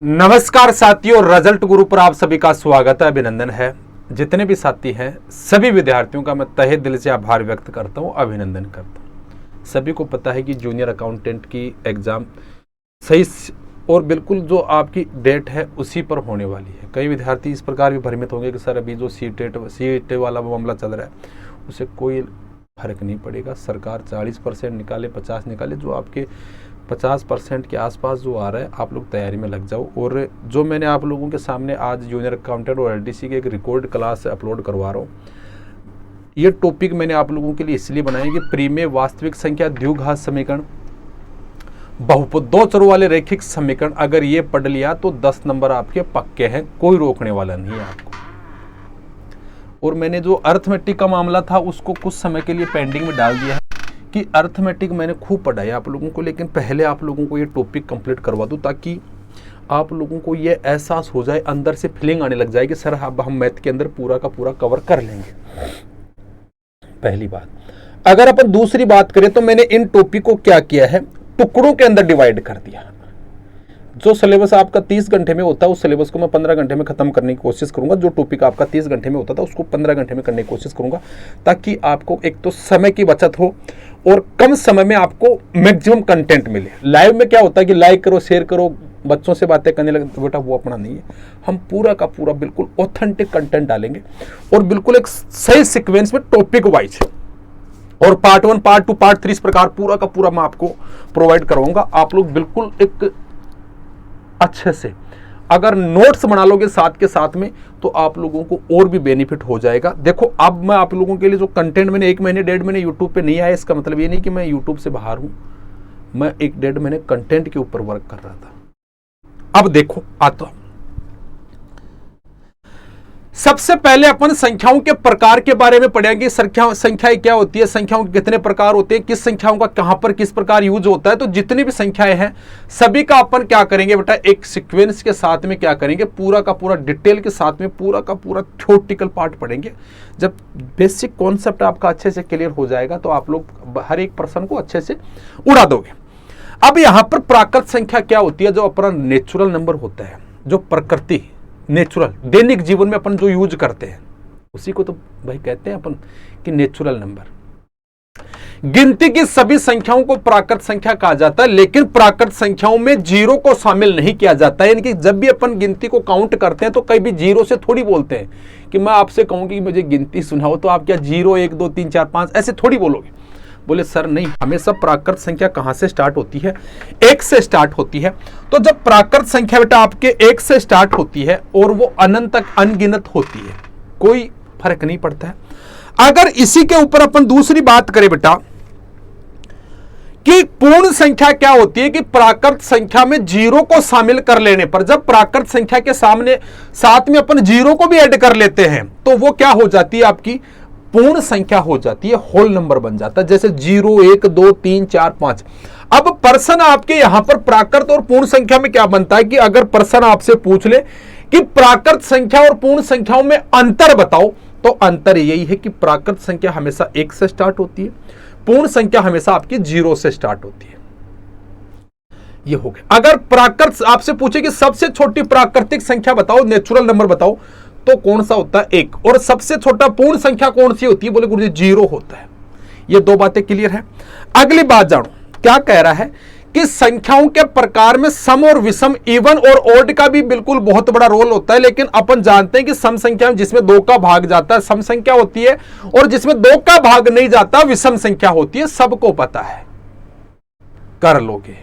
नमस्कार साथियों, रिजल्ट गुरु पर आप सभी का स्वागत है, अभिनंदन है। जितने भी साथी हैं सभी विद्यार्थियों का मैं तहे दिल से आभार व्यक्त करता हूं, अभिनंदन करता हूं। सभी को पता है कि जूनियर अकाउंटेंट की एग्ज़ाम सही और बिल्कुल जो आपकी डेट है उसी पर होने वाली है। कई विद्यार्थी इस प्रकार भी भ्रमित होंगे कि सर अभी जो सीटेट वाला मामला चल रहा है उसे कोई फर्क नहीं पड़ेगा। सरकार 40% निकाले, 50 निकाले, जो आपके 50% के आसपास जो आ रहा है आप लोग तैयारी में लग जाओ। और जो मैंने आप लोगों के सामने आज जूनियर अकाउंटेंट और एलडीसी के एक रिकॉर्ड क्लास अपलोड करवा रहा हूँ, ये टॉपिक मैंने आप लोगों के लिए इसलिए बनाया कि प्री में वास्तविक संख्या, द्विघात समीकरण, बहुपद, दो चरों वाले रैखिक समीकरण अगर ये पढ़ लिया तो 10 नंबर आपके पक्के हैं, कोई रोकने वाला नहीं है आपको। और मैंने जो अर्थमेटिक का मामला था उसको कुछ समय के लिए पेंडिंग में डाल दिया है कि अर्थमेटिक मैंने खूब पढ़ाया आप लोगों को, लेकिन पहले आप लोगों को ये टॉपिक कंप्लीट करवा दूं ताकि आप लोगों को ये एहसास हो जाए, अंदर से फीलिंग आने लग जाए कि सर अब हम मैथ के अंदर पूरा का पूरा कवर कर लेंगे। पहली बात। अगर अपन दूसरी बात करें तो मैंने इन टॉपिक को क्या किया है, टुकड़ों के अंदर डिवाइड कर दिया। जो सिलेबस आपका 30 घंटे में होता है उस सिलेबस को मैं 15 घंटे में खत्म करने की कोशिश करूंगा। जो टॉपिक आपका 30 घंटे में होता था उसको 15 घंटे में करने की कोशिश करूंगा, ताकि आपको एक तो समय की बचत हो और कम समय में आपको मैक्सिमम कंटेंट मिले। लाइव में क्या होता है कि लाइक करो, शेयर करो, बच्चों से बातें करने लगे, तो बेटा वो अपना नहीं है। हम पूरा का पूरा बिल्कुल ऑथेंटिक कंटेंट डालेंगे और बिल्कुल एक सही सीक्वेंस में टॉपिक वाइज, और पार्ट 1, पार्ट 2, पार्ट 3 इस प्रकार पूरा का पूरा मैं आपको प्रोवाइड करवाऊंगा। आप लोग बिल्कुल एक अच्छे से अगर नोट्स बना लोगे साथ के साथ में तो आप लोगों को और भी बेनिफिट हो जाएगा। देखो, अब मैं आप लोगों के लिए जो कंटेंट मैंने 1 महीने 1.5 महीने यूट्यूब पे नहीं आया, इसका मतलब ये नहीं कि मैं यूट्यूब से बाहर हूं। मैं 1-1.5 महीने कंटेंट के ऊपर वर्क कर रहा था। अब देखो, आता सबसे पहले अपन संख्याओं के प्रकार के बारे में पढ़ेंगे। संख्याएं क्या होती है, संख्याओं के कितने प्रकार होते हैं, किस संख्याओं का कहां पर किस प्रकार यूज होता है। तो जितनी भी संख्याएं हैं सभी का अपन क्या करेंगे बेटा, एक सीक्वेंस के साथ में क्या करेंगे, पूरा का पूरा डिटेल के साथ में पूरा का पूरा थ्योरेटिकल पार्ट पढ़ेंगे। जब बेसिक कॉन्सेप्ट आपका अच्छे से क्लियर हो जाएगा तो आप लोग हर एक प्रश्न को अच्छे से उड़ा दोगे। अब यहां पर प्राकृत संख्या क्या होती है, जो अपना नेचुरल नंबर होता है, जो प्रकृति नेचुरल दैनिक जीवन में अपन जो यूज करते हैं उसी को तो भाई कहते हैं अपन कि नेचुरल नंबर। गिनती की सभी संख्याओं को प्राकृत संख्या कहा जाता है, लेकिन प्राकृत संख्याओं में जीरो को शामिल नहीं किया जाता है। यानी कि जब भी अपन गिनती को काउंट करते हैं तो कभी भी जीरो से थोड़ी बोलते हैं कि मैं आपसे कहूं कि मुझे गिनती सुनाओ तो आप क्या 0 1 2 3 4 5 ऐसे थोड़ी बोलोगे। बोले सर नहीं, हमेशा प्राकृत संख्या कहां से स्टार्ट होती है, 1 से स्टार्ट होती है। तो जब प्राकृत संख्या बेटा आपके 1 से स्टार्ट होती है और वो अनंत तक अनगिनत होती है, कोई फर्क नहीं पड़ता है। अगर इसी के ऊपर अपन दूसरी बात करें बेटा कि पूर्ण संख्या क्या होती है, कि प्राकृत संख्या में जीरो को शामिल कर लेने पर, जब प्राकृत संख्या के साथ में अपन जीरो को भी ऐड कर लेते हैं तो वो क्या हो जाती है, आपकी पूर्ण संख्या हो जाती है, होल नंबर बन जाता है। जैसे 0 1 2 3 4 5। अब प्रश्न आपके यहां पर प्राकृत और पूर्ण संख्या में क्या बनता है कि अगर प्रश्न आपसे पूछ ले कि प्राकृत संख्या और पूर्ण संख्याओं में अंतर बताओ, तो अंतर यही है कि प्राकृत संख्या हमेशा 1 से स्टार्ट होती है, पूर्ण संख्या हमेशा आपकी 0 से स्टार्ट होती है। ये हो गया। अगर प्राकृत आपसे पूछे कि सबसे छोटी प्राकृतिक संख्या बताओ, नेचुरल नंबर बताओ, तो कौन सा होता है, 1। और सबसे छोटा पूर्ण संख्या कौन सी होती है, बोले गुरुजी 0 होता है। ये दो बातें क्लियर है। अगली बात जानो, क्या कह रहा है कि संख्याओं के प्रकार में सम और विषम, इवन और ओड का भी बिल्कुल बहुत बड़ा रोल होता है। लेकिन अपन जानते हैं कि सम संख्या में जिसमें 2 का भाग जाता है सम संख्या होती है, और जिसमें 2 का भाग नहीं जाता विषम संख्या होती है। सबको पता है, कर लोगे।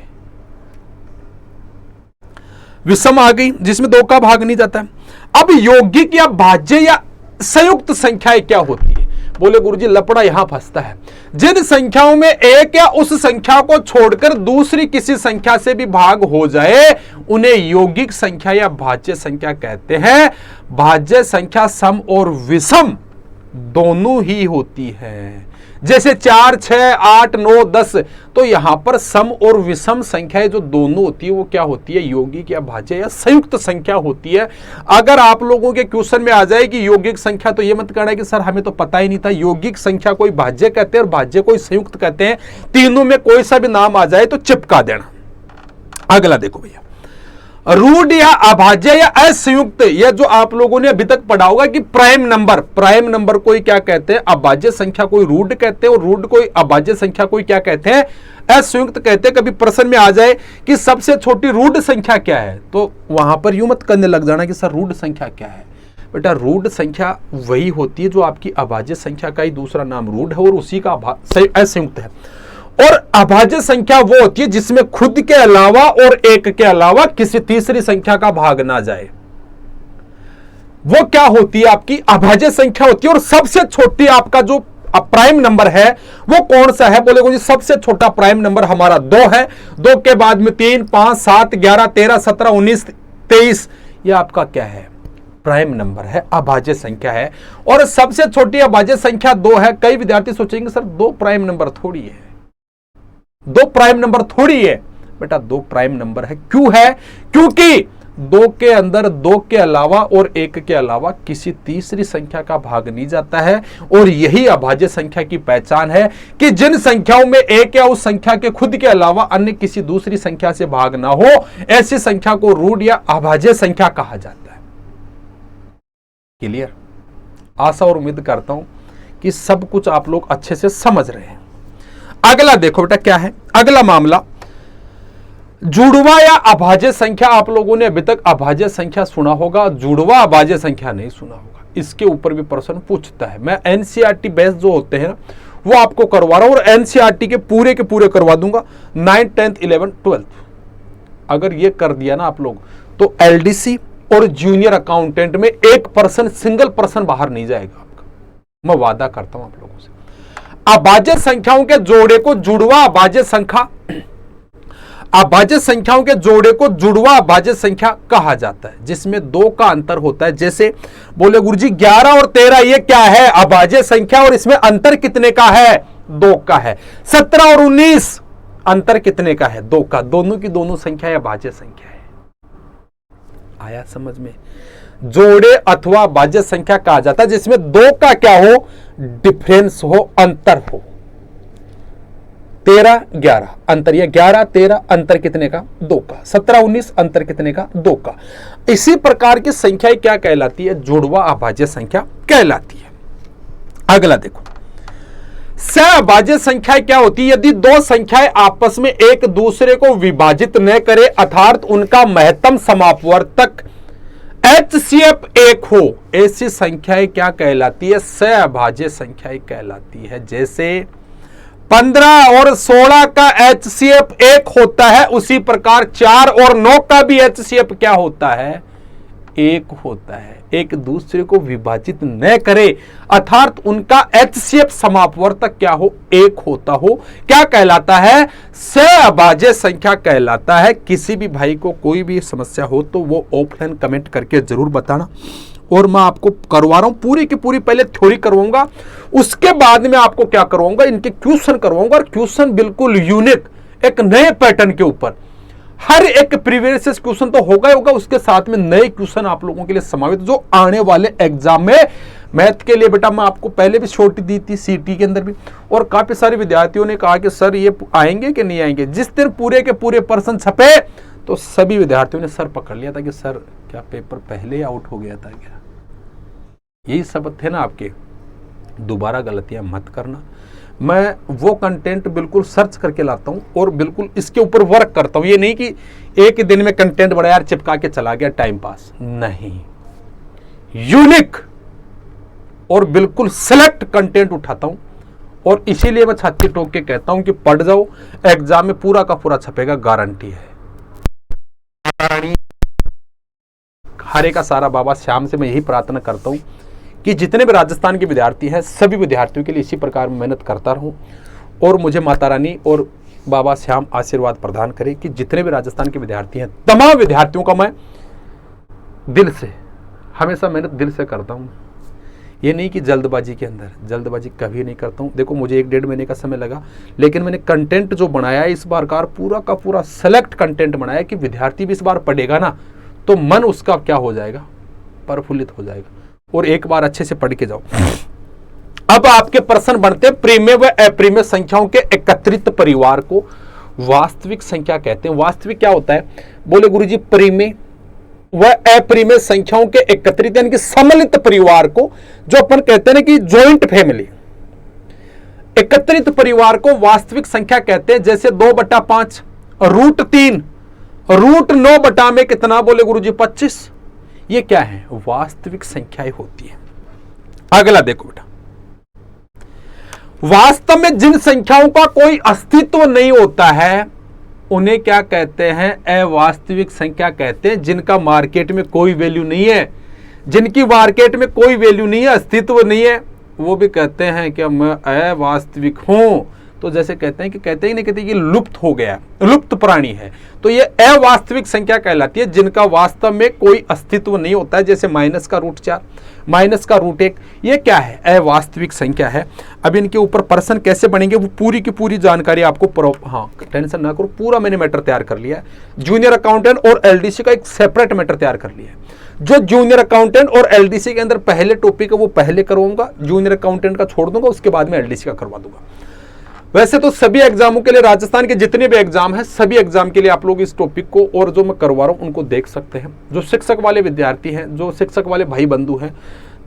विषम आ गई जिसमें 2 का भाग नहीं जाता है। अब यौगिक या भाज्य या संयुक्त संख्याएं क्या होती है, बोले गुरुजी लपड़ा यहां फंसता है। जिन संख्याओं में एक या उस संख्या को छोड़कर दूसरी किसी संख्या से भी भाग हो जाए उन्हें यौगिक संख्या या भाज्य संख्या कहते हैं। भाज्य संख्या सम और विषम दोनों ही होती है। जैसे 4 6 8 9 10, तो यहां पर सम और विषम संख्याएं जो दोनों होती है वो क्या होती है, यौगिक या भाज्य या संयुक्त संख्या होती है। अगर आप लोगों के क्वेश्चन में आ जाए कि यौगिक संख्या, तो ये मत कहना कि सर हमें तो पता ही नहीं था। यौगिक संख्या कोई भाज्य कहते हैं और भाज्य कोई संयुक्त कहते हैं। तीनों में कोई सा भी नाम आ जाए तो चिपका देना। अगला देखो भैया, रूट या अभाज्य या असंयुक्त, यह जो आप लोगों ने अभी तक पढ़ा होगा कि प्राइम नंबर को ही क्या कहते हैं, अभाज्य संख्या कोई रूट कहते हैं, और रूट को अभाज्य संख्या कोई क्या कहते हैं, असंयुक्त कहते हैं। कभी प्रश्न में आ जाए कि सबसे छोटी रूट संख्या क्या है, तो वहां पर यूं मत करने लग जाना कि सर रूट संख्या क्या है। बेटा रूट संख्या वही होती है जो आपकी अभाज्य संख्या का ही दूसरा नाम रूट है और उसी का असंयुक्त है। और अभाज्य संख्या वो होती है जिसमें खुद के अलावा और एक के अलावा किसी तीसरी संख्या का भाग ना जाए, वो क्या होती है, आपकी अभाज्य संख्या होती है। और सबसे छोटी आपका जो प्राइम नंबर है वो कौन सा है, बोलेगो जी सबसे छोटा प्राइम नंबर हमारा 2 है, 2 के बाद में 3, 5, 7, 11, 13, 17, 19, 23, ये आपका क्या है, प्राइम नंबर है, अभाज्य संख्या है। और सबसे छोटी अभाज्य संख्या 2 है। कई विद्यार्थी सोचेंगे सर 2 प्राइम नंबर थोड़ी है, 2 प्राइम नंबर थोड़ी है। बेटा 2 प्राइम नंबर है। क्यों है, क्योंकि 2 के अंदर 2 के अलावा और 1 के अलावा किसी तीसरी संख्या का भाग नहीं जाता है। और यही अभाज्य संख्या की पहचान है कि जिन संख्याओं में एक या उस संख्या के खुद के अलावा अन्य किसी दूसरी संख्या से भाग ना हो, ऐसी संख्या को रूट या अभाज्य संख्या कहा जाता है। क्लियर? आशा और उम्मीद करता हूं कि सब कुछ आप लोग अच्छे से समझ रहे हैं। अगला देखो बेटा क्या है, अगला मामला जुड़वा या अभाज्य संख्या। आप लोगों ने अभी तक अभाज्य संख्या सुना होगा, जुड़वा अभाज्य संख्या नहीं सुना होगा। इसके ऊपर भी प्रश्न पूछता है। मैं एनसीईआरटी बेस जो होते हैं वो आपको करवा रहा हूं और एनसीईआरटी के पूरे करवा दूंगा, 9th, 10th, 11th, 12th। अगर ये कर दिया ना आप लोग तो एलडीसी और जूनियर अकाउंटेंट में 1% सिंगल पर्सन बाहर नहीं जाएगा आपका, मैं वादा करता हूं आप लोगों से। अभाज्य संख्याओं के जोड़े को जुड़वा अभाज्य संख्या, अभाज्य संख्याओं के जोड़े को जुड़वा अभाज्य संख्या कहा जाता है, जिसमें 2 का अंतर होता है। जैसे बोले गुरुजी 11 और 13 ये क्या है, अभाज्य संख्या, और इसमें अंतर कितने का है, 2 का है। 17 और 19 अंतर कितने का है, 2 का। दोनों की दोनों संख्या अभाज्य संख्या है। आया समझ में? जोड़े अथवा अभाज्य संख्या कहा जाता है जिसमें 2 का क्या हो, डिफरेंस हो, अंतर हो। 13, 11 अंतर, या 11, 13 अंतर कितने का, 2 का। 17, 19 अंतर कितने का, 2 का। इसी प्रकार की संख्या क्या कहलाती है, जुड़वा अभाज्य संख्या कहलाती है। अगला देखो, सहअभाज्य संख्या क्या होती है, यदि 2 संख्याएं आपस में एक दूसरे को विभाजित न करे अर्थात उनका महत्तम समापवर्तक HCF 1 हो, ऐसी संख्याएं क्या कहलाती है, सहअभाज्य संख्याएं कहलाती है। जैसे 15 और 16 का HCF 1 होता है, उसी प्रकार 4 और 9 का भी HCF क्या होता है, 1 होता है। एक दूसरे को विभाजित न करे अर्थात उनका HCF समापवर्तक क्या हो, 1 होता हो, क्या कहलाता है, सहअभाज्य संख्या कहलाता है। किसी भी भाई को कोई भी समस्या हो तो वो ऑफलाइन कमेंट करके जरूर बताना, और मैं आपको करवा रहा हूं पूरी की पूरी। पहले थ्योरी करवाऊंगा, उसके बाद में आपको क्या करवाऊंगा, इनके क्वेश्चन करवाऊंगा, और क्वेश्चन बिल्कुल यूनिक एक नए पैटर्न के ऊपर। हर एक प्रीवियस क्वेश्चन तो होगा ही होगा, उसके साथ में नए क्वेश्चन आप लोगों के लिए समावित जो आने वाले एग्जाम में मैथ के लिए। बेटा मैं आपको पहले भी छोट दी थी सीटी के अंदर भी, और काफी सारे विद्यार्थियों ने कहा कि सर ये आएंगे कि नहीं आएंगे। जिस दिन पूरे के पूरे प्रश्न छपे तो सभी विद्यार्थियों ने सर पकड़ लिया था कि सर क्या पेपर पहले ही आउट हो गया था क्या। यही सब थे ना आपके, दोबारा गलतियां मत करना। मैं वो कंटेंट बिल्कुल सर्च करके लाता हूं और बिल्कुल इसके ऊपर वर्क करता हूं। ये नहीं कि एक ही दिन में कंटेंट बड़ा यार चिपका के चला गया टाइम पास, नहीं, यूनिक और बिल्कुल सिलेक्ट कंटेंट उठाता हूं। और इसीलिए मैं छाती ठोक के कहता हूं कि पढ़ जाओ, एग्जाम में पूरा का पूरा छपेगा, गारंटी है। हरे का सारा बाबा श्याम से मैं यही प्रार्थना करता हूं कि जितने भी राजस्थान के विद्यार्थी हैं सभी विद्यार्थियों के लिए इसी प्रकार मेहनत करता रहूं, और मुझे माता रानी और बाबा श्याम आशीर्वाद प्रदान करे कि जितने भी राजस्थान के विद्यार्थी हैं तमाम विद्यार्थियों का मैं दिल से हमेशा मेहनत दिल से करता हूं। ये नहीं कि जल्दबाजी के अंदर, जल्दबाजी कभी नहीं करता हूं। देखो मुझे 1-1.5 महीने का समय लगा, लेकिन मैंने कंटेंट जो बनाया है इस बार कार पूरा का पूरा सेलेक्ट कंटेंट बनाया कि विद्यार्थी भी इस बार पढ़ेगा ना तो मन उसका क्या हो जाएगा, प्रफुल्लित हो जाएगा। और एक बार अच्छे से पढ़ के जाओ। अब आपके प्रश्न बनते हैं प्रीमेय व अप्रीमेय संख्याओं के एकत्रित परिवार को वास्तविक संख्या कहते हैं। वास्तविक क्या होता है? बोले गुरुजी परिमेय व अपरिमेय संख्याओं के एकत्रित यानी कि सम्मिलित परिवार को, जो अपन कहते हैं ना कि जॉइंट फैमिली, एकत्रित परिवार को वास्तविक संख्या कहते हैं। जैसे 2/5, √3, √9 बटा में कितना? बोले गुरुजी 25। ये क्या है? वास्तविक संख्याएं होती है। अगला देखो बेटा, वास्तव में जिन संख्याओं का कोई अस्तित्व नहीं होता है उन्हें क्या कहते हैं? अवास्तविक संख्या कहते हैं। जिनका मार्केट में कोई वैल्यू नहीं है, जिनकी मार्केट में कोई वैल्यू नहीं है, अस्तित्व नहीं है, वो भी कहते हैं कि मैं अवास्तविक हूं। तो जैसे कहते हैं कि लुप्त हो गया, लुप्त प्राणी है, तो ये अवास्तविक संख्या कहलाती है जिनका वास्तव में कोई अस्तित्व नहीं होता है। जैसे -√4, -√1, ये क्या है? अवास्तविक संख्या है। अब इनके ऊपर प्रश्न कैसे बनेंगे वो पूरी की पूरी जानकारी आपको टेंशन ना करो, पूरा मैंने मैटर तैयार कर लिया है। जूनियर अकाउंटेंट और एलडीसी का एक सेपरेट मैटर तैयार कर लिया है। जो जूनियर अकाउंटेंट और एलडीसी के अंदर पहले टॉपिक है वो पहले करवाऊंगा, जूनियर अकाउंटेंट का छोड़ दूंगा, उसके बाद में एलडीसी का करवा दूंगा। वैसे तो सभी एग्जामों के लिए, राजस्थान के जितने भी एग्जाम हैं, सभी एग्जाम के लिए आप लोग इस टॉपिक को और जो मैं करवा रहा हूं उनको देख सकते हैं। जो शिक्षक वाले विद्यार्थी हैं, जो शिक्षक वाले भाई बंधु हैं,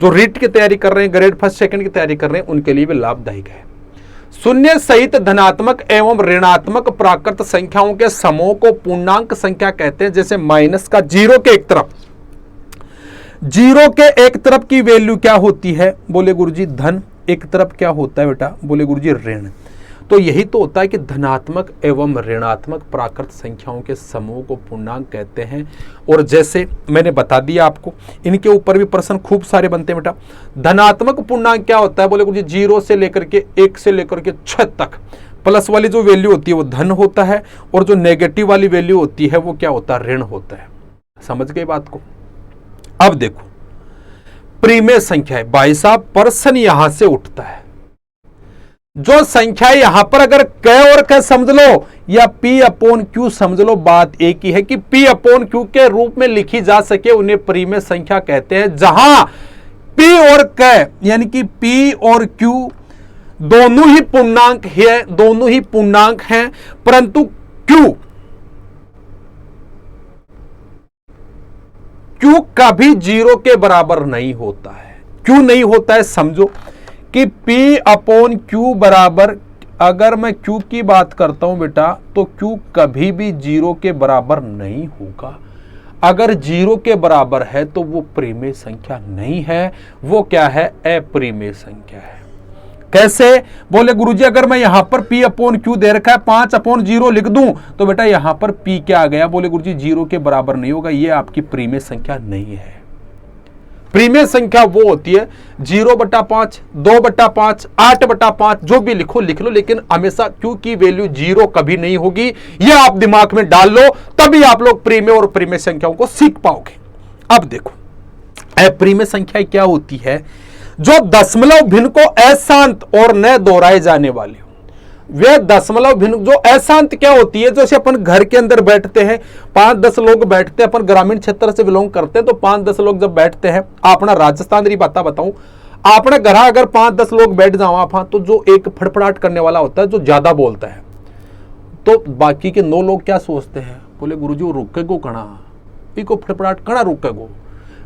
जो रीट की तैयारी कर रहे हैं, ग्रेड 1, 2 की तैयारी कर रहे हैं, उनके लिए भी लाभदायक है। शून्य सहित धनात्मक एवं ऋणात्मक प्राकृत संख्याओं के समूह को पूर्णांक संख्या कहते हैं। जैसे माइनस का जीरो के एक तरफ की वैल्यू क्या होती है? बोले गुरुजी धन। एक तरफ क्या होता है बेटा? बोले गुरुजी ऋण। तो यही तो होता है कि धनात्मक एवं ऋणात्मक प्राकृत संख्याओं के समूह को पूर्णांक कहते हैं। और जैसे मैंने बता दिया आपको, इनके ऊपर भी प्रश्न खूब सारे बनते हैं बेटा। धनात्मक पूर्णांक क्या होता है? बोले गुरुजी 0 से लेकर के 1 से लेकर के 6 तक प्लस वाली जो वैल्यू होती है वो धन होता है, और जो नेगेटिव वाली वैल्यू होती है वो क्या होता है? ऋण होता है। समझ गए बात को? अब देखो परिमेय संख्या है। भाई साहब प्रश्न यहां से उठता है, जो संख्या यहां पर अगर क और क समझ लो या P/Q समझ लो, बात एक ही है कि P/Q के रूप में लिखी जा सके उन्हें परिमेय संख्या कहते हैं। जहां P और क यानी कि P और Q दोनों ही पूर्णांक है, दोनों ही पूर्णांक हैं, परंतु Q कभी 0 के बराबर नहीं होता है। क्यों नहीं होता है? समझो कि P/Q बराबर, अगर मैं Q की बात करता हूं बेटा, तो Q कभी भी 0 के बराबर नहीं होगा। अगर 0 के बराबर है तो वो परिमेय संख्या नहीं है, वो क्या है? अपरिमेय संख्या है। कैसे? बोले गुरुजी अगर मैं यहां पर P/Q दे रखा है 5/0 लिख दूं तो बेटा यहां पर P क्या आ गया? बोले गुरुजी 0 के बराबर नहीं होगा, ये आपकी परिमेय संख्या नहीं है। परिमेय संख्या वो होती है 0/5, 2/5, 8/5, जो भी लिखो लिख लो, लेकिन हमेशा Q की वैल्यू 0 कभी नहीं होगी। ये आप दिमाग में डाल लो, तभी आप लोग परिमेय और परिमेय संख्याओं को सीख पाओगे। अब देखो अपरिमेय संख्या क्या होती है? जो दशमलव भिन्न को अशांत और न दोहराए जाने वाली हो। वे दशमलव भिन्न जो अशांत क्या होती है? जैसे अपन घर के अंदर बैठते हैं, 5-10 लोग बैठते हैं, अपन ग्रामीण क्षेत्र से बिलोंग करते हैं, तो 5-10 लोग जब बैठते हैं, अपना राजस्थान की बात बताऊं, अपना घर अगर 5-10 लोग बैठ जाओ आप, तो जो एक फड़फड़ाहट करने वाला होता है, जो ज्यादा बोलता है, तो बाकी के 9 लोग क्या सोचते हैं? बोले गुरुजी वो रुकेगो कणा, इको फड़फड़ाहट कणा रुकेगो,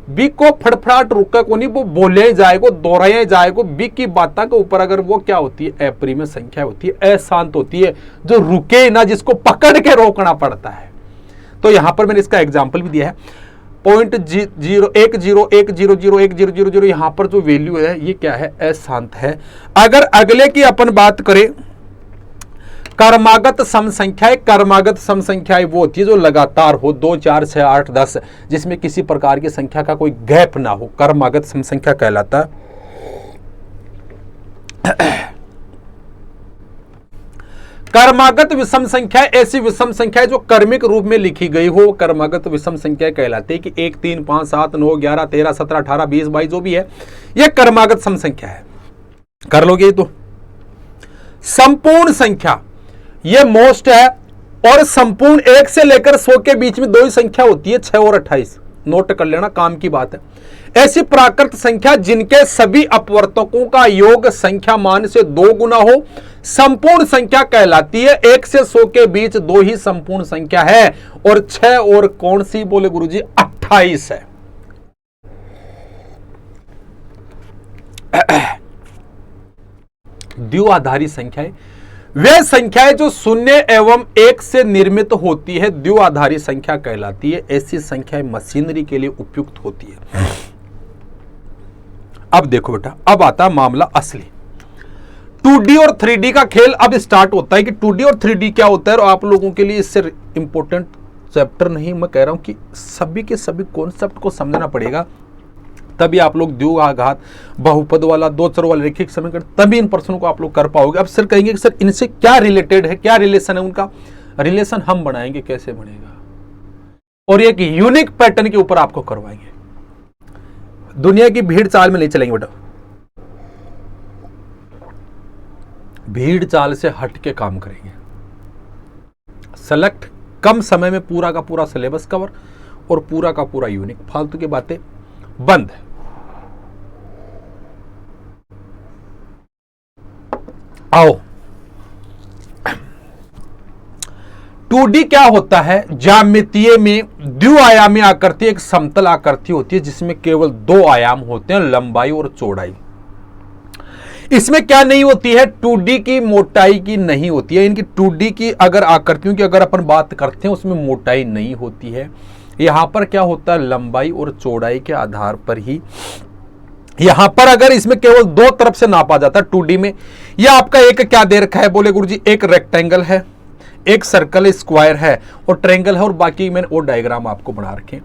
बी को फड़फड़ाहट रुका को नहीं, वो बोले जाएगो, दोहराया जाएगो। बी की बातों के ऊपर अगर वो क्या होती है? अपरिमेय संख्या होती है, अशांत होती है, जो रुके ना, जिसको पकड़ के रोकना पड़ता है। तो यहां पर मैंने इसका एग्जाम्पल भी दिया है। 0.10101000 यहां पर जो वैल्यू है ये क्या है? अशांत है। अगर अगले की अपन बात करें कर्मागत सम संख्याएं, कर्मागत सम संख्याएं वो होती है जो लगातार हो, 2, 4, 6, 8, 10, जिसमें किसी प्रकार की संख्या का कोई गैप ना हो, कर्मागत सम संख्या कहलाता है। कर्मागत विषम संख्या ऐसी विषम संख्या जो कर्मिक रूप में लिखी गई हो, कर्मागत विषम संख्या कहलाती है। कि 1, 3, 5, 7, 9, 11, 13, 17, 18, 20, 22 जो भी है, यह कर्मागत सम संख्या है। कर लोगे? तो संपूर्ण संख्या ये मोस्ट है, और संपूर्ण 1 से लेकर 100 के बीच में 2 ही संख्या होती है, 6 और 28। नोट कर लेना, काम की बात है। ऐसी प्राकृत संख्या जिनके सभी अपवर्तकों का योग संख्या मान से 2 गुना हो, संपूर्ण संख्या कहलाती है। 1 से 100 के बीच 2 ही संपूर्ण संख्या है, और 6 और कौन सी बोले गुरुजी? 28 है। द्विआधारी संख्याएं वे संख्याएं जो 0 एवं 1 से निर्मित होती है, द्विआधारी संख्या कहलाती है। ऐसी संख्याएं मशीनरी के लिए उपयुक्त होती है। अब देखो बेटा, अब आता मामला असली। 2D और 3D का खेल अब स्टार्ट होता है कि 2D और 3D क्या होता है। और आप लोगों के लिए इससे इंपॉर्टेंट चैप्टर नहीं, मैं कह रहा हूं कि सभी के सभी कॉन्सेप्ट को समझना पड़ेगा, तभी आप लोग द्विघात, बहुपद वाला, दो चर वाला रैखिक समीकरण, तभी इन प्रश्नों को आप लोग कर पाओगे। अब सर कहेंगे कि सर इनसे क्या रिलेटेड है, क्या रिलेशन है उनका? रिलेशन हम बनाएंगे, कैसे बनेगा, और एक यूनिक पैटर्न के ऊपर आपको करवाएंगे। दुनिया की भीड़ चाल में नहीं चलेंगे बेटा, भीड़ चाल से हट के काम करेंगे। सेलेक्ट, कम समय में पूरा का पूरा सिलेबस कवर और पूरा का पूरा यूनिक, फालतू की बातें बंद है। आओ, 2D क्या होता है? ज्यामितीय में द्विआयामी आकृति एक समतल आकृति होती है जिसमें केवल 2 आयाम होते हैं, लंबाई और चौड़ाई। इसमें क्या नहीं होती है? 2D की मोटाई की नहीं होती है। इनकी 2D की अगर आकृतियों की अगर अपन बात करते हैं, उसमें मोटाई नहीं होती है। यहां पर क्या होता है? लंबाई और चौड़ाई के आधार पर ही यहां पर अगर इसमें केवल 2 तरफ से नापा जाता है 2D में, यह आपका एक क्या दे रखा है बोले गुरुजी? एक रेक्टेंगल है, एक सर्कल स्क्वायर है और ट्रायंगल है, और बाकी मैंने वो डायग्राम आपको बना रखे।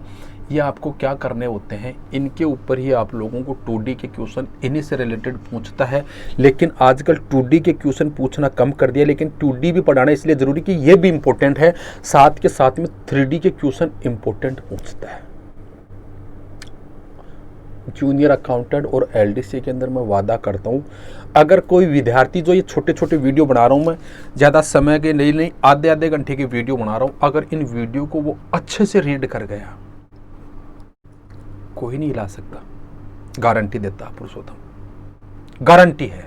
ये आपको क्या करने होते हैं, इनके ऊपर ही आप लोगों को 2D के क्वेश्चन इन्हीं से रिलेटेड पूछता है। लेकिन आजकल 2D के क्वेश्चन पूछना कम कर दिया, लेकिन 2D भी पढ़ाना इसलिए जरूरी कि ये भी इंपॉर्टेंट है, साथ के साथ में 3D के क्वेश्चन इंपॉर्टेंट पूछता है। जूनियर अकाउंटेंट और LDC के अंदर मैं वादा करता हूँ, अगर कोई विद्यार्थी जो ये छोटे छोटे वीडियो बना रहा हूँ, मैं ज़्यादा समय के नहीं आधे आधे घंटे की वीडियो बना रहा हूँ, अगर इन वीडियो को वो अच्छे से रीड कर गया, कोई नहीं हिला सकता, गारंटी देता पुरुषोत्तम, गारंटी है।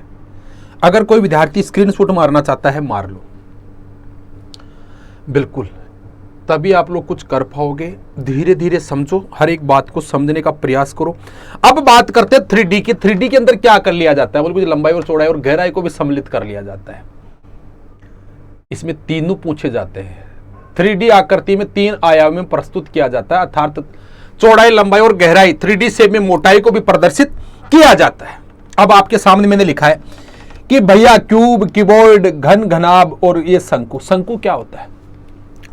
अगर कोई विद्यार्थी स्क्रीनशॉट मारना चाहता है, मार लो, बिल्कुल, तभी आप लोग कुछ कर पाओगे। धीरे धीरे समझो, हर एक बात को समझने का प्रयास करो। अब बात करते हैं 3D की। 3D के अंदर क्या कर लिया जाता है? बोले मुझे लंबाई और चौड़ाई और गहराई को भी सम्मिलित कर लिया जाता है। इसमें तीनों पूछे जाते हैं। 3D आकृति में 3 आयाम में प्रस्तुत किया जाता है, अर्थात चौड़ाई, लंबाई और गहराई। 3D शेप में मोटाई को भी प्रदर्शित किया जाता है। अब आपके सामने मैंने लिखा है कि भैया क्यूब, क्यूबॉइड, घन, घनाभ और ये शंकु। शंकु क्या होता है?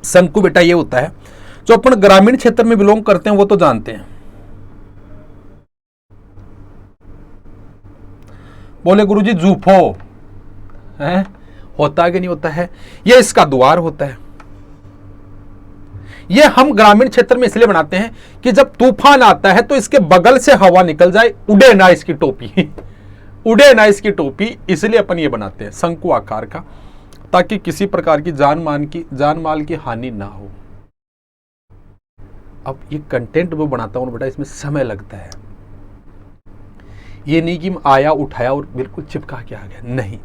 शंकु बेटा ये होता है, जो अपन ग्रामीण क्षेत्र में बिलोंग करते हैं वो तो जानते हैं। बोले गुरुजी जूफो है, होता है कि नहीं होता है? ये इसका द्वार होता है। ये हम ग्रामीण क्षेत्र में इसलिए बनाते हैं कि जब तूफान आता है तो इसके बगल से हवा निकल जाए, उड़े ना इसकी टोपी उड़े ना इसकी टोपी, इसलिए अपन ये बनाते हैं शंकु आकार का, ताकि किसी प्रकार की जान माल की हानि ना हो। अब ये कंटेंट वो बनाता हूं बेटा, इसमें समय लगता है। ये नहीं कि आया उठाया और बिल्कुल चिपका के आ गया, नहीं,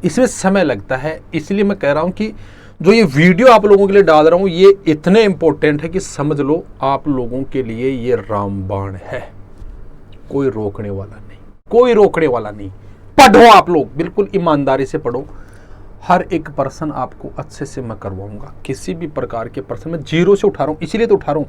इसमें समय लगता है। इसलिए मैं कह रहा हूं कि जो ये वीडियो आप लोगों के लिए डाल रहा हूं, ये इतने इंपॉर्टेंट है कि समझ लो आप लोगों के लिए ये रामबाण है। कोई रोकने वाला नहीं, कोई रोकने वाला नहीं। पढ़ो आप लोग, बिल्कुल ईमानदारी से पढ़ो। हर एक प्रश्न आपको अच्छे से मैं करवाऊंगा। किसी भी प्रकार के प्रश्न मैं जीरो से उठा रहा हूँ, इसीलिए तो उठा रहा हूँ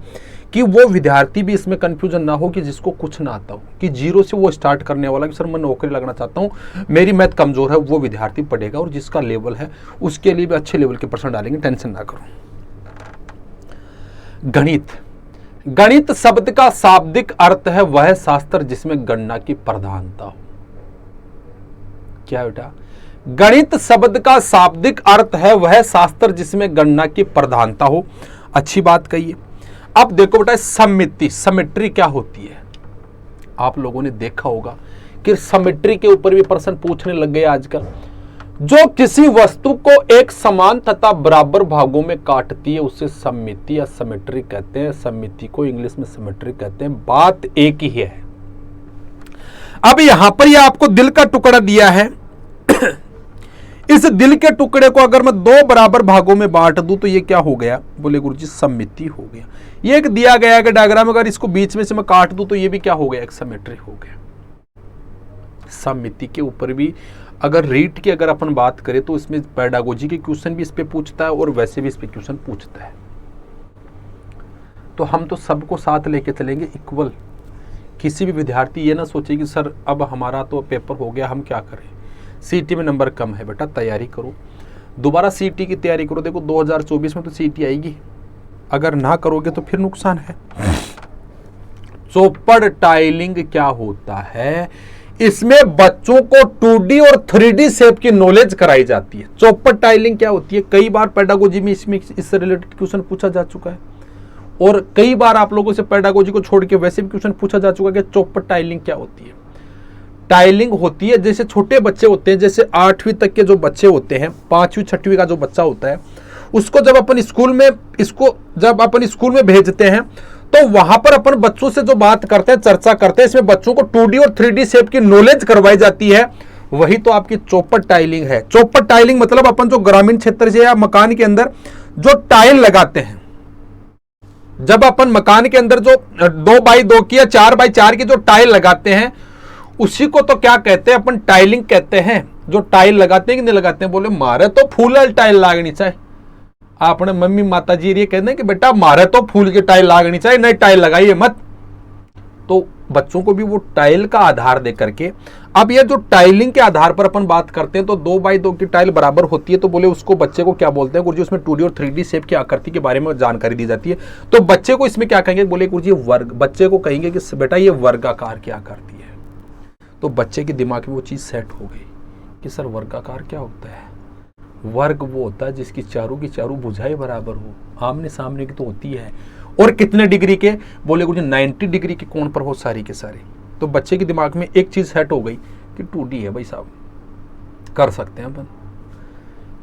कि वो विद्यार्थी भी इसमें कंफ्यूजन ना हो कि जिसको कुछ ना आता हो, कि जीरो से वो स्टार्ट करने वाला कि सर मैं नौकरी लगना चाहता हूँ, मेरी मैथ कमजोर है, वो विद्यार्थी पढ़ेगा। और जिसका लेवल है उसके लिए भी अच्छे लेवल के प्रश्न डालेंगे, टेंशन ना करो। गणित, गणित शब्द का शाब्दिक अर्थ है वह शास्त्र जिसमें गणना की प्रधानता हो। क्या बेटा? गणित शब्द का शाब्दिक अर्थ है वह शास्त्र जिसमें गणना की प्रधानता हो। अच्छी बात कही। अब देखो बेटा, समिति, सिमेट्री क्या होती है? आप लोगों ने देखा होगा कि सिमेट्री के ऊपर भी प्रश्न पूछने लग गए आजकल। जो किसी वस्तु को एक समान तथा बराबर भागों में काटती है उसे समिति या सिमेट्री कहते हैं। समिति को इंग्लिश में सिमेट्री कहते हैं। बात एक ही है। अब यहां पर यह आपको दिल का टुकड़ा दिया है। इस दिल के टुकड़े को अगर मैं दो बराबर भागों में बांट दूं तो ये क्या हो गया? बोले गुरुजी सममिति हो गया। ये एक दिया गया है कि डायग्राम, अगर इसको बीच में से मैं काट दूं तो ये भी क्या हो गया? एक सिमेट्री हो गया। सममिति के ऊपर भी अगर रीट की अगर अपन बात करें तो इसमें पेडागोजी के क्वेश्चन भी इस पे पूछता है और वैसे भी इस पे क्वेश्चन पूछता है। तो हम तो सबको साथ लेके चलेंगे इक्वल। किसी भी विद्यार्थी ये ना सोचे कि सर अब हमारा तो पेपर हो गया, हम क्या करें, सीईटी में नंबर कम है। बेटा तैयारी करो, दोबारा सीईटी की तैयारी करो। देखो 2024 में तो सीईटी आएगी, अगर ना करोगे तो फिर नुकसान है। चौपड़ टाइलिंग क्या होता है? इसमें बच्चों को 2D और 3D शेप की नॉलेज कराई जाती है। चौपड़ टाइलिंग क्या होती है? कई बार पेडागोजी में इससे रिलेटेड क्वेश्चन पूछा जा चुका है और कई बार आप लोगों से पेडागोजी को छोड़ के वैसे भी क्वेश्चन पूछा जा चुका है कि चौपड़ टाइलिंग क्या होती है। टाइलिंग होती है जैसे छोटे बच्चे होते हैं, जैसे 8वीं तक के जो बच्चे होते हैं, 5वीं 6वीं का जो बच्चा होता है, उसको जब अपन स्कूल में भेजते हैं तो वहां पर अपन बच्चों से जो बात करते हैं, चर्चा करते हैं, इसमें बच्चों को 2D और 3D शेप की नॉलेज करवाई जाती है। वही तो आपकी चौपड़ टाइलिंग है। चौपड़ टाइलिंग मतलब अपन जो ग्रामीण क्षेत्र से या मकान के अंदर जो टाइल लगाते हैं, जब अपन मकान के अंदर जो 2x2 की या 4x4 की जो टाइल लगाते हैं, उसी को तो क्या कहते हैं? अपन टाइलिंग कहते हैं। जो टाइल लगाते हैं कि नहीं लगाते हैं? बोले मारे तो फूल टाइल लागनी चाहिए। आपने मम्मी माता जी ये कहते हैं कि बेटा मारे तो फूल की टाइल लागनी चाहिए, नई टाइल लगाइए मत। तो बच्चों को भी वो टाइल का आधार दे करके, अब ये जो टाइलिंग के आधार पर अपन बात करते हैं तो 2x2 की टाइल बराबर होती है, तो बोले उसको बच्चे को क्या बोलते हैं गुरुजी? उसमें 2D और 3D शेप की आकृति के बारे में जानकारी दी जाती है। तो बच्चे को इसमें क्या कहेंगे? बोले गुरुजी वर्ग। बच्चे को कहेंगे कि बेटा ये वर्गाकार की आकृति है। तो बच्चे के दिमाग में वो चीज सेट हो गई कि सर वर्गाकार क्या होता है? वर्ग वो होता है जिसकी चारों की चारों भुजाएं बराबर हो, आमने सामने की तो होती है। और कितने डिग्री के? बोले गुरुजी 90 डिग्री के कोण पर हो सारी के सारी। तो बच्चे के दिमाग में एक चीज सेट हो गई कि 2D है भाई साहब, कर सकते हैं अपन,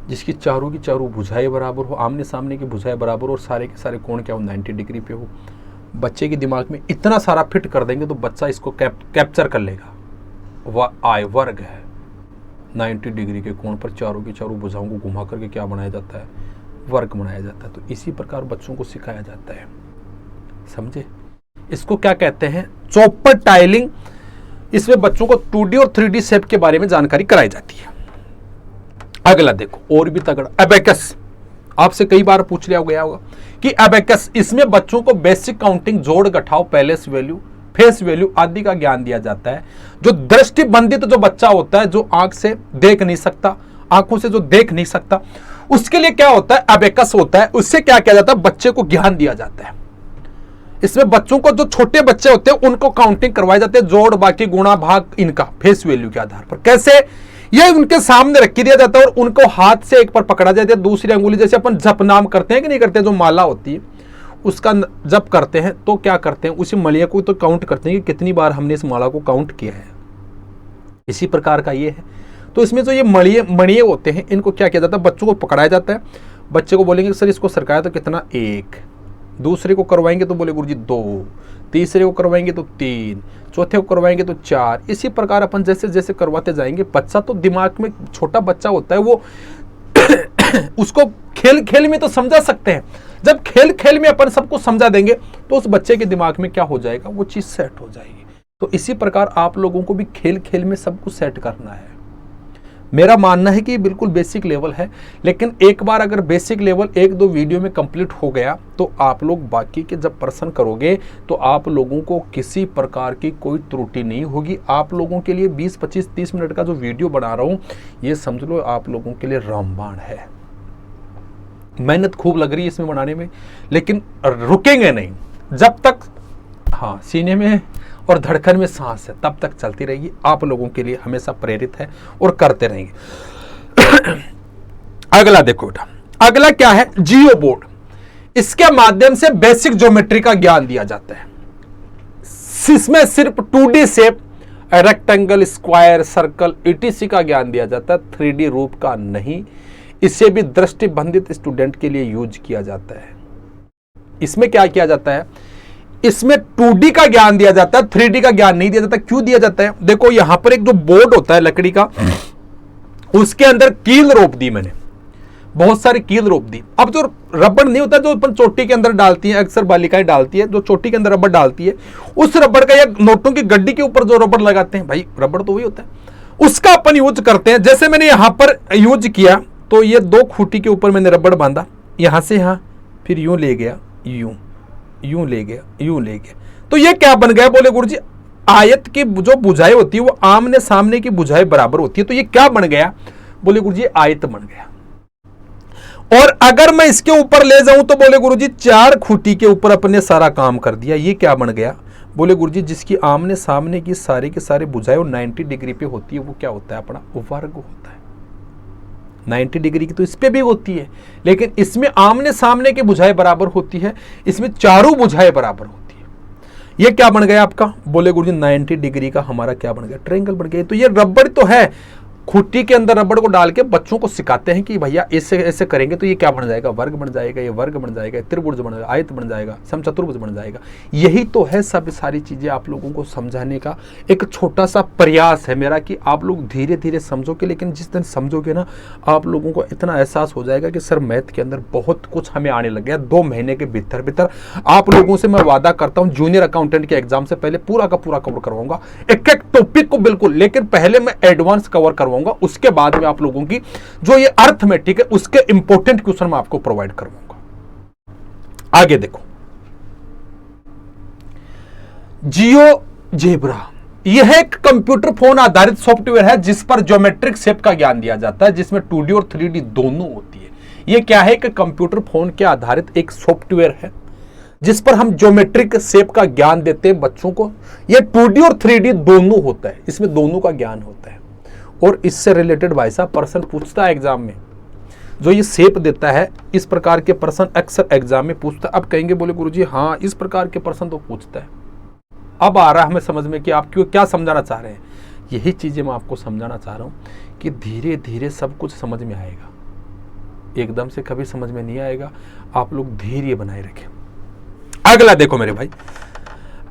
जिसकी चारों की चारों भुजाएं बराबर हो, आमने सामने की भुजाएं बराबर हो और सारे के सारे कोण क्या हो? 90 डिग्री पे हो। बच्चे के दिमाग में इतना सारा फिट कर देंगे तो बच्चा इसको कैप्चर कर लेगा। वर्ग है, 90 डिग्री के कोण पर चारों की चारों भुजाओं को घुमा करके क्या बनाया जाता है? वर्ग बनाया जाता है। तो इसी प्रकार बच्चों को सिखाया जाता है, समझे? इसको क्या कहते हैं? चौपड़ टाइलिंग। इसमें बच्चों को 2D और 3D शेप के बारे में जानकारी कराई जाती है। अगला देखो और भी तगड़ा, एबेकस। आपसे कई बार पूछ लिया गया होगा कि एबेकस, इसमें बच्चों को बेसिक काउंटिंग, जोड़ घटाव, पैलेस वैल्यू, फेस वैल्यू आदि का ज्ञान दिया जाता है। जो दृष्टिबंधित जो बच्चा होता है, जो आंख से देख नहीं सकता, आंखों से जो देख नहीं सकता, उसके लिए क्या होता है? एबेकस होता है। उससे क्या किया जाता है? बच्चे को ज्ञान दिया जाता है। इसमें बच्चों को, जो छोटे बच्चे होते हैं, उनको काउंटिंग करवाई जाती है, जोड़, बाकी, गुणा, भाग, इनका फेस वैल्यू के आधार पर। कैसे? ये उनके सामने रख दिया जाता है और उनको हाथ से एक पर पकड़ा जाता है, दूसरी अंगुली, जैसे अपन जप नाम करते हैं कि नहीं करते, जो माला होती है उसका जप करते हैं, तो क्या करते हैं? उसी मलिया को तो काउंट करते हैं कि कितनी बार हमने इस माला को काउंट किया है। इसी प्रकार का ये है। तो इसमें जो ये मणिये होते हैं, इनको क्या किया जाता है? बच्चों को पकड़ाया जाता है। बच्चे को बोलेंगे सर इसको सरकाया तो कितना? 1। दूसरे को करवाएंगे तो बोले गुरुजी 2। तीसरे को करवाएंगे तो 3। चौथे को करवाएंगे तो 4। इसी प्रकार अपन जैसे जैसे करवाते जाएंगे, बच्चा तो दिमाग में, छोटा बच्चा होता है वो उसको खेल खेल में तो समझा सकते हैं। जब खेल खेल में अपन सबको समझा देंगे तो उस बच्चे के दिमाग में क्या हो जाएगा? वो चीज सेट हो जाएगी। तो इसी प्रकार आप लोगों को भी खेल खेल में सब कुछ सेट करना है। मेरा मानना है कि बिल्कुल बेसिक लेवल है, लेकिन एक बार अगर बेसिक लेवल 1-2 वीडियो में कंप्लीट हो गया तो आप लोग बाकी के जब प्रश्न करोगे तो आप लोगों को किसी प्रकार की कोई त्रुटि नहीं होगी। आप लोगों के लिए 20, 25, 30 मिनट का जो वीडियो बना रहा हूँ, ये समझ लो आप लोगों के लिए रामबाण है। मेहनत खूब लग रही है इसमें बनाने में, लेकिन रुकेंगे नहीं जब तक सीने में और धड़कन में सांस है, तब तक चलती रहेगी। आप लोगों के लिए हमेशा प्रेरित है और करते रहेंगे। अगला देखो बेटा, अगला क्या है? जियो बोर्ड। इसके माध्यम से बेसिक ज्योमेट्री का ज्ञान दिया जाता है। इसमें सिर्फ 2D shape, rectangle, square, circle, ETC का ज्ञान दिया जाता है, 3D रूप का नहीं। इसे भी दृष्टिबंधित स्टूडेंट के लिए यूज किया जाता है। इसमें क्या किया जाता है? इसमें 2D का ज्ञान दिया जाता है, 3D का ज्ञान नहीं दिया जाता। क्यों दिया जाता है? देखो यहां पर एक जो बोर्ड होता है लकड़ी का, उसके अंदर कील रोप दी मैंने, बहुत सारी कील रोप दी। अब जो रबड़ नहीं होता जो अपन चोटी के अंदर डालती है, अक्सर बालिकाएं डालती है, जो चोटी के अंदर रबड़ डालती है, उस रबड़ का या नोटों की गड्डी के ऊपर जो रबड़ लगाते हैं, भाई रबड़ तो वही होता है, उसका अपन यूज करते हैं। जैसे मैंने यहां पर यूज किया तो ये 2 खूंटी के ऊपर मैंने रबड़ बांधा, यहां से यहां, फिर यूं ले गया, यूं ले गया, यूं ले गया, तो ये क्या बन गया? बोले गुरुजी आयत की जो भुजाएं होती है वो आमने सामने की भुजाएं बराबर होती है, तो ये क्या बन गया? बोले गुरुजी आयत बन गया। और अगर मैं इसके ऊपर ले जाऊं तो बोले गुरुजी 4 खूंटी के ऊपर अपने सारा काम कर दिया, ये क्या बन गया? बोले गुरुजी जिसकी आमने सामने की सारे के सारे भुजाएं 90 डिग्री पे होती है, वो क्या होता है? अपना वर्ग होता है। 90 डिग्री की तो इस पे भी होती है, लेकिन इसमें आमने सामने की भुजाएं बराबर होती है, इसमें चारों भुजाएं बराबर होती है। ये क्या बन गया आपका? बोले गुरुजी 90 डिग्री का हमारा क्या बन गया? ट्रायंगल बन गया। तो ये रबड़ तो है, खूंटी के अंदर रबड़ को डाल के बच्चों को सिखाते हैं कि भैया ऐसे ऐसे करेंगे तो ये क्या बन जाएगा? वर्ग बन जाएगा, ये वर्ग बन जाएगा, त्रिभुज बन जाएगा, आयत बन जाएगा, समचतुर्भुज बन जाएगा। यही तो है सब सारी चीजें आप लोगों को समझाने का एक छोटा सा प्रयास है मेरा कि आप लोग धीरे धीरे समझोगे, लेकिन जिस दिन समझोगे ना आप लोगों को इतना एहसास हो जाएगा कि सर मैथ के अंदर बहुत कुछ हमें आने लग गया। 2 महीने के भीतर भीतर आप लोगों से मैं वादा करता हूं जूनियर अकाउंटेंट के एग्जाम से पहले पूरा का पूरा कवर करवाऊंगा, एक एक टॉपिक को बिल्कुल, लेकिन पहले मैं एडवांस कवर करवाऊंगा, उसके बाद में आप लोगों की जो ये अर्थमेटिक है उसके इंपॉर्टेंट क्वेश्चन मैं आपको प्रोवाइड करवाऊंगा। आगे देखो, जियो जेब्रा यह एक कंप्यूटर फोन आधारित सॉफ्टवेयर है जिस पर ज्योमेट्रिक शेप का ज्ञान दिया जाता है, जिसमें 2D और 3D दोनों होती है। यह क्या है कि कंप्यूटर फोन के आधारित एक सॉफ्टवेयर है जिस पर हम ज्योमेट्रिक शेप का ज्ञान देते हैं बच्चों को। यह 2D और 3D दोनों होता है, इसमें दोनों का ज्ञान होता है। और इससे रिलेटेड भाई साहब प्रश्न पूछता है एग्जाम में, जो ये शेप देता है इस प्रकार के प्रश्न अक्सर एग्जाम में पूछता है। अब कहेंगे बोले गुरुजी हाँ इस प्रकार के प्रश्न तो पूछता है। अब आ रहा है हमें समझ में कि आप क्यों क्या समझाना चाह रहे हैं। यही चीजें मैं आपको समझाना चाह रहा हूं कि धीरे धीरे सब कुछ समझ में आएगा, एकदम से कभी समझ में नहीं आएगा। आप लोग धैर्य बनाए रखें। अगला देखो मेरे भाई,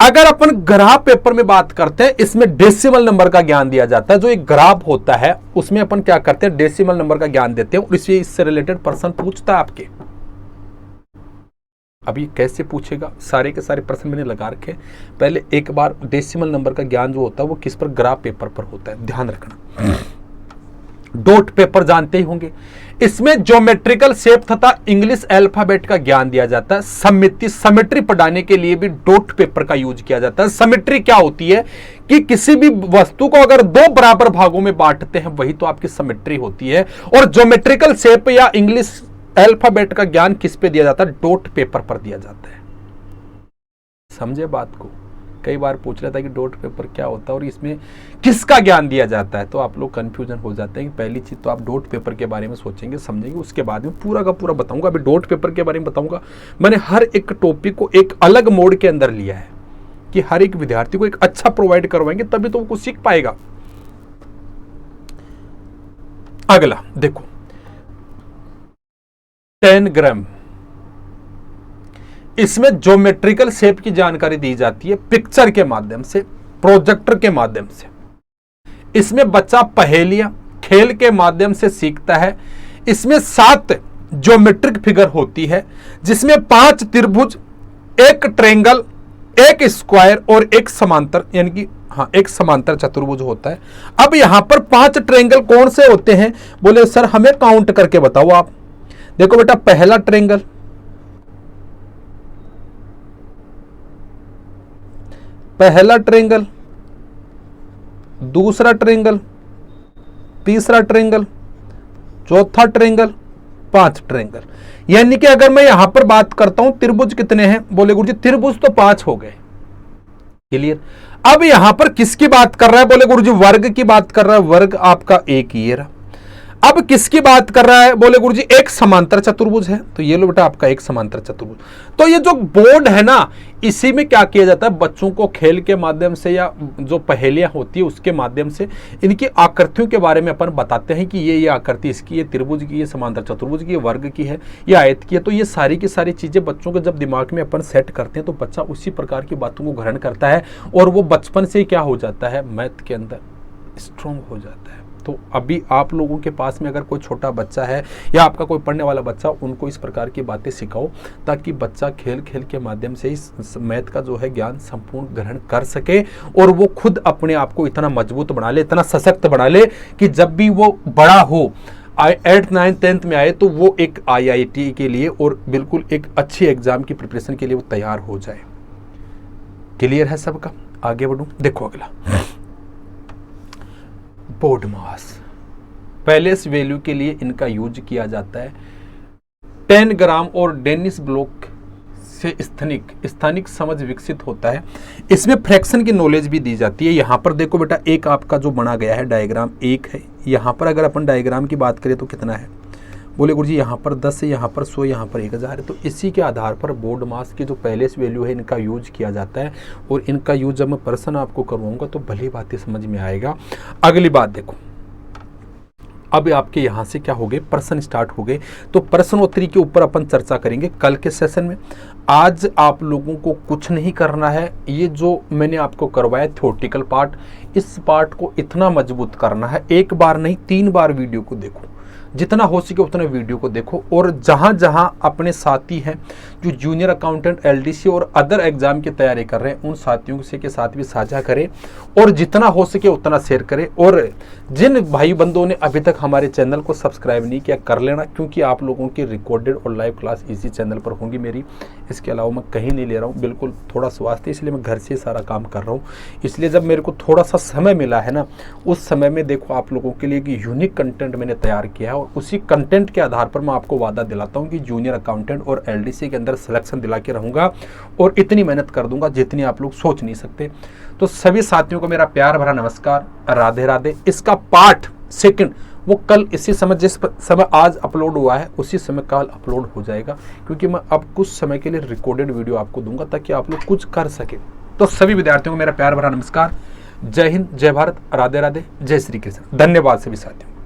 अगर अपन ग्राफ पेपर में बात करते हैं, इसमें डेसिमल नंबर का ज्ञान दिया जाता है। जो एक ग्राफ होता है उसमें अपन क्या करते हैं? डेसिमल नंबर का ज्ञान देते हैं और इससे रिलेटेड प्रश्न पूछता है आपके। अभी कैसे पूछेगा? सारे के सारे प्रश्न मैंने लगा रखे। पहले एक बार डेसिमल नंबर का ज्ञान जो होता है वो किस पर? ग्राफ पेपर पर होता है, ध्यान रखना। डॉट पेपर जानते ही होंगे, इसमें ज्योमेट्रिकल शेप तथा इंग्लिश अल्फाबेट का ज्ञान दिया जाता है। समिट्री पढ़ाने के लिए भी डॉट पेपर का यूज किया जाता है। समिट्री क्या होती है कि किसी भी वस्तु को अगर 2 बराबर भागों में बांटते हैं वही तो आपकी समिट्री होती है। और ज्योमेट्रिकल शेप या इंग्लिश अल्फाबेट का ज्ञान किस पे दिया जाता है? डॉट पेपर पर दिया जाता है। समझे बात को? कई बार पूछ रहा था कि डॉट पेपर क्या होता है और इसमें किसका ज्ञान दिया जाता है, तो आप लोग कंफ्यूजन हो जाते हैं। पहली चीज तो आप डॉट पेपर के बारे में सोचेंगे समझेंगे, उसके बाद में पूरा का पूरा बताऊंगा। अभी डॉट पेपर के बारे में बताऊंगा। मैंने हर एक टॉपिक को एक अलग मोड के अंदर लिया है कि हर एक विद्यार्थी को एक अच्छा प्रोवाइड करवाएंगे तभी तो वो कुछ सीख पाएगा। अगला देखो, 10 ग्राम, इसमें ज्योमेट्रिकल शेप की जानकारी दी जाती है पिक्चर के माध्यम से, प्रोजेक्टर के माध्यम से। इसमें बच्चा पहेलियां खेल के माध्यम से सीखता है। इसमें 7 ज्योमेट्रिक फिगर होती है जिसमें 5 त्रिभुज, 1 ट्रायंगल, 1 स्क्वायर और 1 समांतर, यानी कि हाँ 1 समांतर चतुर्भुज होता है। अब यहां पर 5 ट्रायंगल कौन से होते हैं? बोले सर हमें काउंट करके बताओ आप। देखो बेटा, पहला ट्रायंगल, दूसरा ट्रायंगल, तीसरा ट्रायंगल, चौथा ट्रायंगल, 5 ट्रायंगल। यानी कि अगर मैं यहां पर बात करता हूं त्रिभुज कितने हैं? बोले गुरुजी त्रिभुज तो 5 हो गए। क्लियर? अब यहां पर किसकी बात कर रहा है? बोले गुरुजी वर्ग की बात कर रहा है। वर्ग आपका 1 ये रहा। अब किसकी बात कर रहा है? बोले गुरुजी एक समांतर चतुर्भुज है, तो ये लो बेटा आपका एक समांतर चतुर्भुज। तो ये जो बोर्ड है ना, इसी में क्या किया जाता है? बच्चों को खेल के माध्यम से या जो पहेलियां होती है उसके माध्यम से इनकी आकृतियों के बारे में अपन बताते हैं कि ये आकृति इसकी, ये त्रिभुज की, ये समांतर चतुर्भुज की, ये वर्ग की है, ये आयत की है। तो ये सारी की सारी चीजें बच्चों के जब दिमाग में अपन सेट करते हैं तो बच्चा उसी प्रकार की बातों को ग्रहण करता है और वो बचपन से क्या हो जाता है? मैथ के अंदर स्ट्रॉन्ग हो जाता है। तो अभी आप लोगों के पास में अगर कोई छोटा बच्चा है या आपका कोई पढ़ने वाला बच्चा, उनको इस प्रकार की बातें सिखाओ ताकि बच्चा खेल खेल के माध्यम से इस मैथ का जो है ज्ञान संपूर्ण ग्रहण कर सके और वो खुद अपने आप को इतना मजबूत बना ले, इतना सशक्त बना ले कि जब भी वो बड़ा हो, 8th 9th 10th में आए तो वो एक IIT के लिए और बिल्कुल एक अच्छी एग्जाम की प्रिपरेशन के लिए वो तैयार हो जाए। क्लियर है सबका? आगे बढ़ूं, देखो अगला बोर्ड मास। पैलेस वैल्यू के लिए इनका यूज किया जाता है। 10 ग्राम और डेनिस ब्लॉक से स्थानिक समझ विकसित होता है। इसमें फ्रैक्शन की नॉलेज भी दी जाती है। यहाँ पर देखो बेटा, एक आपका जो बना गया है डायग्राम 1 है। यहाँ पर अगर अपन डायग्राम की बात करें तो कितना है? बोले गुरुजी यहाँ पर 10 है, यहाँ पर 100, यहाँ पर 1000 है। तो इसी के आधार पर बोर्ड मास की जो पैलेस वैल्यू है इनका यूज किया जाता है और इनका यूज जब मैं पर्सन आपको करवाऊंगा तो भली बातें समझ में आएगा। अगली बात देखो, अब आपके यहाँ से क्या हो गए, प्रश्न स्टार्ट हो गए। तो प्रश्नोत्तरी के ऊपर अपन चर्चा करेंगे कल के सेशन में। आज आप लोगों को कुछ नहीं करना है। ये जो मैंने आपको करवाया थ्योरेटिकल पार्ट, इस पार्ट को इतना मजबूत करना है। एक बार नहीं 3 बार वीडियो को देखो, जितना हो सके उतना वीडियो को देखो और जहाँ जहाँ अपने साथी हैं जो जूनियर अकाउंटेंट, LDC और अदर एग्जाम की तैयारी कर रहे हैं, उन साथियों से के साथ भी साझा करें और जितना हो सके उतना शेयर करें। और जिन भाई बंधुओं ने अभी तक हमारे चैनल को सब्सक्राइब नहीं किया, कर लेना, क्योंकि आप लोगों की रिकॉर्डेड और लाइव क्लास इसी चैनल पर होंगी मेरी। इसके अलावा मैं कहीं नहीं ले रहा हूँ, बिल्कुल थोड़ा स्वास्थ्य, इसलिए मैं घर से सारा काम कर रहा हूँ। इसलिए जब मेरे को थोड़ा सा समय मिला है ना, उस समय में देखो आप लोगों के लिए एक यूनिक कंटेंट मैंने तैयार किया है और उसी कंटेंट के आधार पर मैं आपको वादा दिलाता हूँ कि जूनियर अकाउंटेंट और LDC के अंदर सिलेक्शन दिला के रहूँगा और इतनी मेहनत कर दूंगा जितनी आप लोग सोच नहीं सकते। तो सभी साथियों को मेरा प्यार भरा नमस्कार, राधे राधे। इसका पार्ट 2 वो कल इसी समय, जिस समय आज अपलोड हुआ है उसी समय कल अपलोड हो जाएगा, क्योंकि मैं अब कुछ समय के लिए रिकॉर्डेड वीडियो आपको दूंगा ताकि आप लोग कुछ कर सके। तो सभी विद्यार्थियों को मेरा प्यार भरा नमस्कार। जय हिंद, जय भारत, राधे राधे, जय श्री कृष्ण। धन्यवाद सभी साथियों।